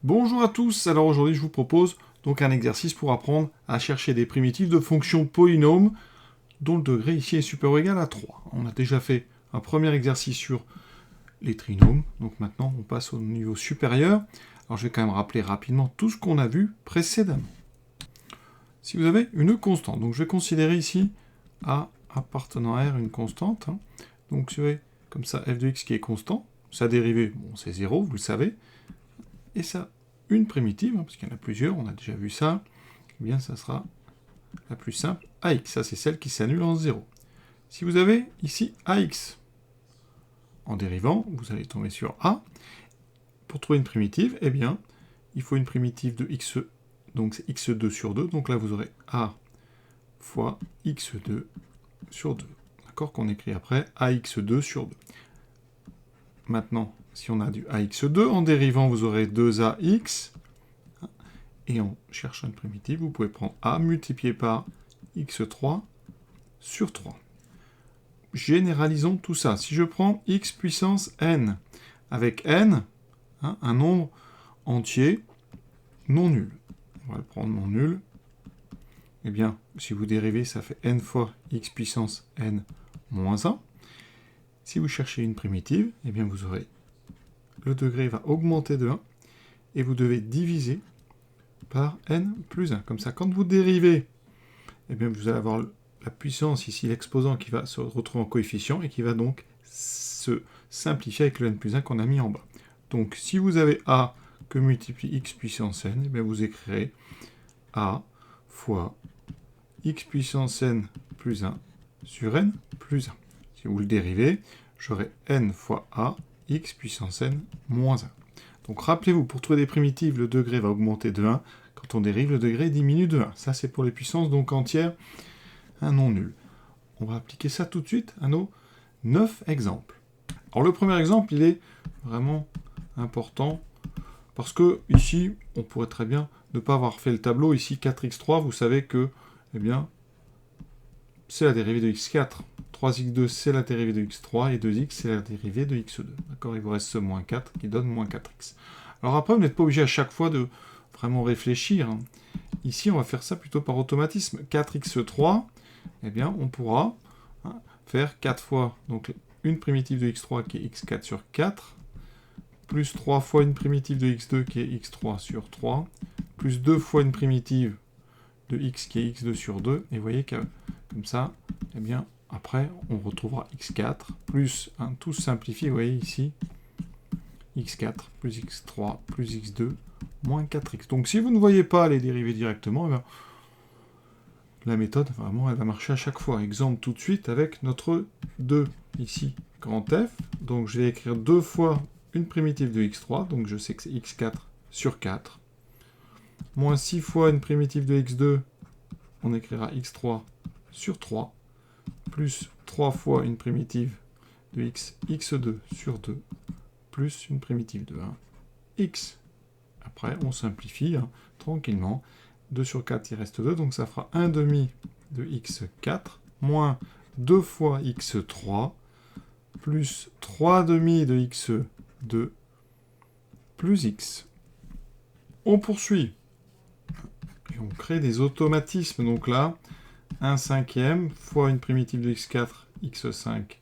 Bonjour à tous, alors aujourd'hui je vous propose donc un exercice pour apprendre à chercher des primitives de fonctions polynômes dont le degré ici est supérieur ou égal à 3. On a déjà fait un premier exercice sur les trinômes, donc maintenant on passe au niveau supérieur. Alors je vais quand même rappeler rapidement tout ce qu'on a vu précédemment. Si vous avez une constante, donc je vais considérer ici A appartenant à R une constante, donc je vais comme ça f de x qui est constant, sa dérivée, bon c'est 0, vous le savez, et ça une primitive, parce qu'il y en a plusieurs, on a déjà vu ça, eh bien ça sera la plus simple, AX, ça c'est celle qui s'annule en 0. Si vous avez ici AX, en dérivant, vous allez tomber sur A. Pour trouver une primitive, eh bien, il faut une primitive de X, donc c'est X2 sur 2, donc là vous aurez A fois X2 sur 2, d'accord, qu'on écrit après AX2 sur 2. Maintenant, si on a du AX2, en dérivant, vous aurez 2AX, et en cherchant une primitive, vous pouvez prendre A multiplié par X3 sur 3. Généralisons tout ça. Si je prends X puissance N, avec N, un nombre entier non nul. On va le prendre non nul. Eh bien, si vous dérivez, ça fait N fois X puissance N moins 1. Si vous cherchez une primitive, eh bien vous aurez le degré va augmenter de 1 et vous devez diviser par n plus 1. Comme ça, quand vous dérivez, eh bien vous allez avoir la puissance ici, l'exposant qui va se retrouver en coefficient et qui va donc se simplifier avec le n plus 1 qu'on a mis en bas. Donc si vous avez a que multiplie x puissance n, eh bien vous écrirez a fois x puissance n plus 1 sur n plus 1. Si vous le dérivez, j'aurai n fois a x puissance n moins 1. Donc rappelez-vous, pour trouver des primitives, le degré va augmenter de 1. Quand on dérive, le degré diminue de 1. Ça, c'est pour les puissances donc entières, un non nul. On va appliquer ça tout de suite à nos 9 exemples. Alors le premier exemple, il est vraiment important parce que ici, on pourrait très bien ne pas avoir fait le tableau. Ici, 4x3, vous savez que, eh bien, c'est la dérivée de x4. 3x2, c'est la dérivée de x3, et 2x, c'est la dérivée de x2. D'accord, il vous reste ce moins 4 qui donne moins 4x. Alors après, vous n'êtes pas obligé à chaque fois de vraiment réfléchir. Ici, on va faire ça plutôt par automatisme. 4x3, eh bien, on pourra faire 4 fois donc, une primitive de x3 qui est x4 sur 4, plus 3 fois une primitive de x2 qui est x3 sur 3, plus 2 fois une primitive de x qui est x2 sur 2, et vous voyez que comme ça, eh bien, après, on retrouvera x4, plus, tout simplifié, vous voyez ici, x4, plus x3, plus x2, moins 4x. Donc si vous ne voyez pas les dérivées directement, eh bien, la méthode, vraiment, elle va marcher à chaque fois. Exemple tout de suite avec notre 2, ici, grand F. Donc je vais écrire 2 fois une primitive de x3, donc je sais que c'est x4 sur 4, moins 6 fois une primitive de x2, on écrira x3 sur 3, plus 3 fois une primitive de x, x2 sur 2, plus une primitive de 1, x. Après, on simplifie tranquillement. 2 sur 4, il reste 2, donc ça fera 1 demi de x4, moins 2 fois x3, plus 3 demi de x2, plus x. On poursuit. Et on crée des automatismes, donc là, 1 cinquième fois une primitive de x4, x5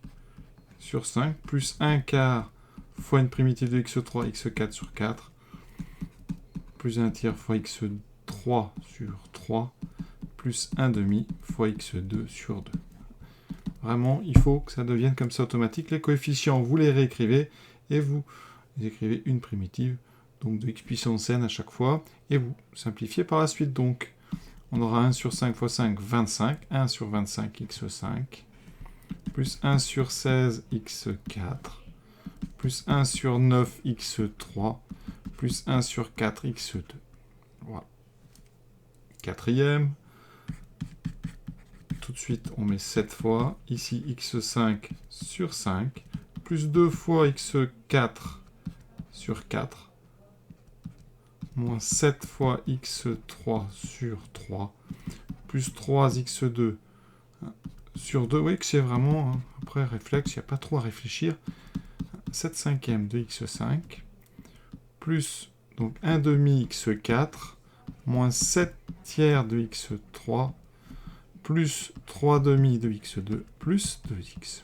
sur 5, plus 1 quart fois une primitive de x3, x4 sur 4, plus 1 tiers fois x3 sur 3, plus 1 demi fois x2 sur 2. Vraiment, il faut que ça devienne comme ça automatique. Les coefficients, vous les réécrivez, et vous écrivez une primitive donc de x puissance n à chaque fois, et vous simplifiez par la suite. Donc, on aura 1 sur 5 fois 5, 25, 1 sur 25, x5, plus 1 sur 16, x4, plus 1 sur 9, x3, plus 1 sur 4, x2. Voilà. Quatrième. Tout de suite, on met 7 fois. Ici, x5 sur 5, plus 2 fois x4 sur 4, moins 7 fois x3 sur 3, plus 3x2 sur 2. Vous voyez que c'est vraiment, après réflexe, il n'y a pas trop à réfléchir. 7 cinquièmes de x5, plus donc 1 demi x4, moins 7 tiers de x3, plus 3 demi de x2, plus 2x.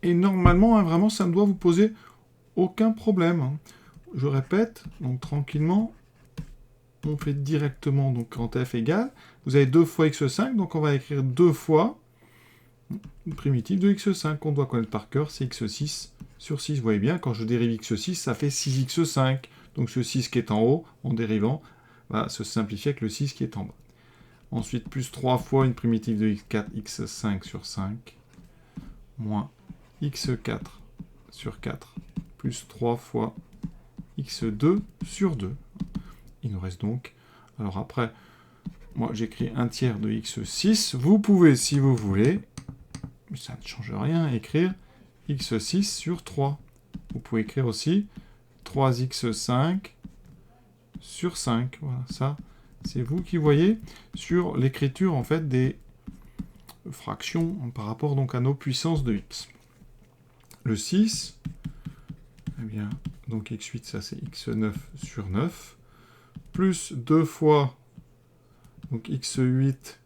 Et normalement, hein, vraiment, ça ne doit vous poser aucun problème. Hein. Je répète, donc tranquillement, on fait directement, donc quand f égale, vous avez 2 fois x5, donc on va écrire 2 fois une primitive de x5 qu'on doit connaître par cœur, c'est x6 sur 6. Vous voyez bien, quand je dérive x6, ça fait 6x5. Donc ce 6 qui est en haut, en dérivant, va se simplifier avec le 6 qui est en bas. Ensuite, plus 3 fois une primitive de x4, x5 sur 5, moins x4 sur 4, plus 3 fois x2 sur 2. Il nous reste donc... Alors après, moi j'écris 1 tiers de x6. Vous pouvez, si vous voulez, mais ça ne change rien, écrire x6 sur 3. Vous pouvez écrire aussi 3x5 sur 5. Voilà, ça, c'est vous qui voyez sur l'écriture en fait des fractions par rapport donc à nos puissances de x. Le 6, eh bien, donc x8, ça c'est x9 sur 9, plus 2 fois donc x8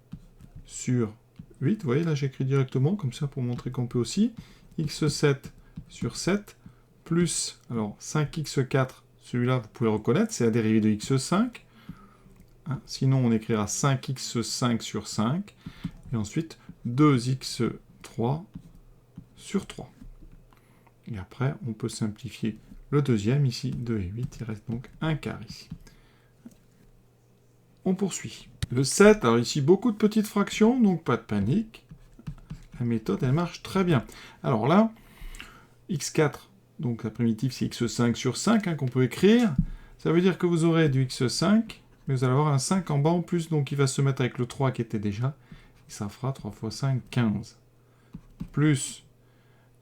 sur 8. Vous voyez, là j'écris directement, comme ça pour montrer qu'on peut aussi. x7 sur 7, plus, alors 5x4, celui-là vous pouvez le reconnaître, c'est la dérivée de x5. Hein, sinon on écrira 5x5 sur 5. Et ensuite 2x3 sur 3. Et après, on peut simplifier le deuxième, ici 2 et 8, il reste donc un quart ici. On poursuit. Le 7, alors ici beaucoup de petites fractions, donc pas de panique. La méthode, elle marche très bien. Alors là, x4, donc la primitive c'est x5 sur 5 hein, qu'on peut écrire. Ça veut dire que vous aurez du x5, mais vous allez avoir un 5 en bas en plus, donc il va se mettre avec le 3 qui était déjà. Et ça fera 3 fois 5, 15. Plus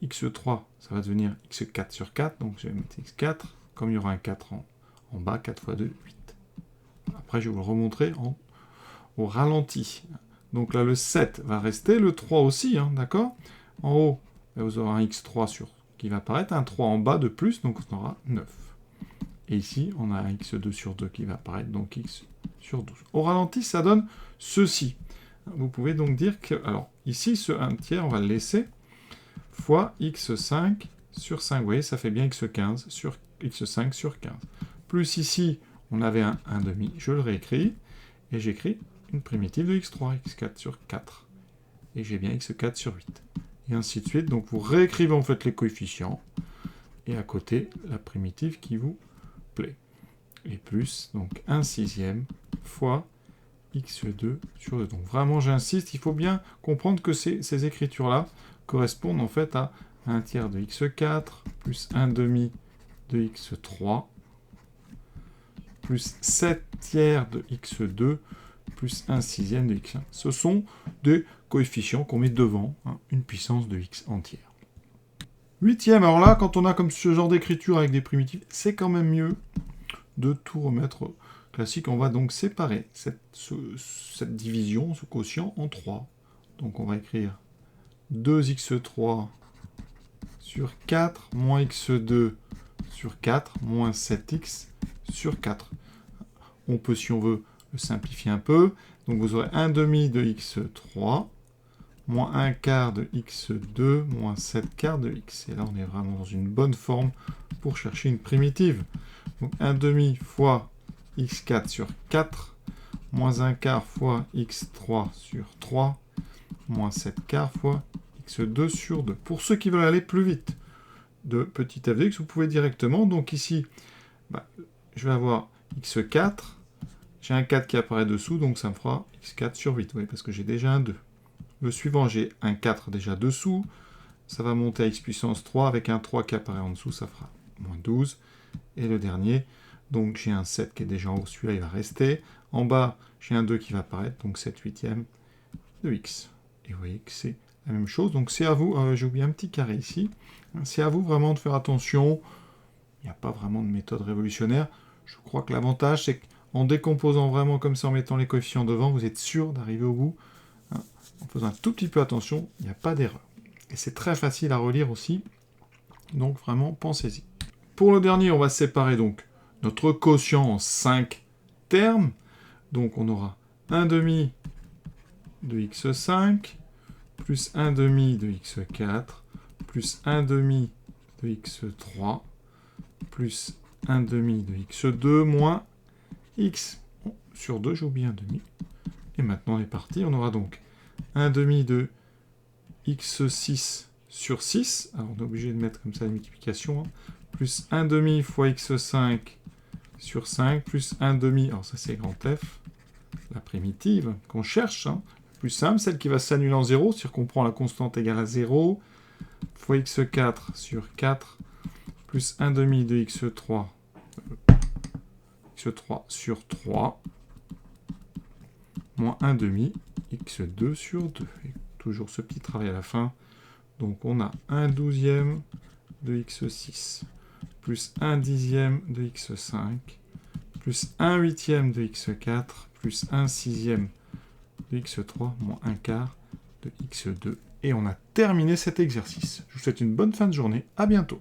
x3, ça va devenir x4 sur 4, donc je vais mettre x4, comme il y aura un 4 en bas, 4 fois 2, 8. Après, je vais vous le remontrer au ralenti. Donc là, le 7 va rester, le 3 aussi, hein, d'accord? En haut, vous aurez un x3 qui va apparaître, un 3 en bas de plus, donc on aura 9. Et ici, on a un x2 sur 2 qui va apparaître, donc x sur 12. Au ralenti, ça donne ceci. Vous pouvez donc dire que, alors ici, ce 1 tiers, on va le laisser, fois x5 sur 5. Vous voyez, ça fait bien x15 sur x5 sur 15. Plus ici, on avait un 1,5, je le réécris, et j'écris une primitive de x3, x4 sur 4. Et j'ai bien x4 sur 8. Et ainsi de suite. Donc vous réécrivez en fait les coefficients, et à côté, la primitive qui vous plaît. Et plus, donc 1/6 fois x2 sur 2. Donc vraiment, j'insiste, il faut bien comprendre que ces écritures-là correspondent en fait à 1 tiers de x4, plus 1 demi de x3, plus 7 tiers de x2, plus 1/6 de x1. Ce sont des coefficients qu'on met devant une puissance de x entière. Huitième, alors là, quand on a comme ce genre d'écriture avec des primitives, c'est quand même mieux de tout remettre classique. On va donc séparer cette division, ce quotient, en 3. Donc on va écrire 2x3 sur 4, moins x2 sur 4, moins 7x sur 4. On peut, si on veut, le simplifier un peu. Donc vous aurez 1 demi de x3, moins 1 quart de x2, moins 7 quarts de x. Et là, on est vraiment dans une bonne forme pour chercher une primitive. Donc 1 demi fois x4 sur 4, moins 1 quart fois x3 sur 3, moins 7 quarts fois x2 sur 2. Pour ceux qui veulent aller plus vite, de petit f de x, vous pouvez directement, donc ici, je vais avoir x4, j'ai un 4 qui apparaît dessous, donc ça me fera x4 sur 8, oui, parce que j'ai déjà un 2. Le suivant, j'ai un 4 déjà dessous, ça va monter à x puissance 3, avec un 3 qui apparaît en dessous, ça fera moins 12. Et le dernier, donc j'ai un 7 qui est déjà en haut, celui-là il va rester. En bas, j'ai un 2 qui va apparaître, donc 7/8 de x. Et vous voyez que c'est la même chose, donc c'est à vous, j'ai oublié un petit carré ici, c'est à vous vraiment de faire attention, il n'y a pas vraiment de méthode révolutionnaire. Je crois que l'avantage, c'est qu'en décomposant vraiment comme ça, en mettant les coefficients devant, vous êtes sûr d'arriver au bout. En faisant un tout petit peu attention, il n'y a pas d'erreur. Et c'est très facile à relire aussi, donc vraiment, pensez-y. Pour le dernier, on va séparer donc notre quotient en 5 termes. Donc on aura 1 demi de x5, plus 1 demi de x4, plus 1 demi de x3, plus 1 demi de x2, moins x. Bon, sur 2, j'ai oublié 1 demi. Et maintenant, on est parti. On aura donc 1 demi de x6 sur 6. Alors, on est obligé de mettre comme ça la multiplication. Hein. Plus 1 demi fois x5 sur 5, plus 1 demi. Alors, ça, c'est grand F. La primitive qu'on cherche. Hein. Plus simple, celle qui va s'annuler en 0. C'est-à-dire qu'on prend la constante égale à 0. Fois x4 sur 4. Plus 1 demi de x3. x3 sur 3. Moins 1 demi x2 sur 2. Et toujours ce petit travail à la fin. Donc on a 1 douzième de x6, plus 1 dixième de x5, plus 1 huitième de x4, plus 1 sixième de x3, moins 1 quart de x2. Et on a terminé cet exercice. Je vous souhaite une bonne fin de journée. À bientôt.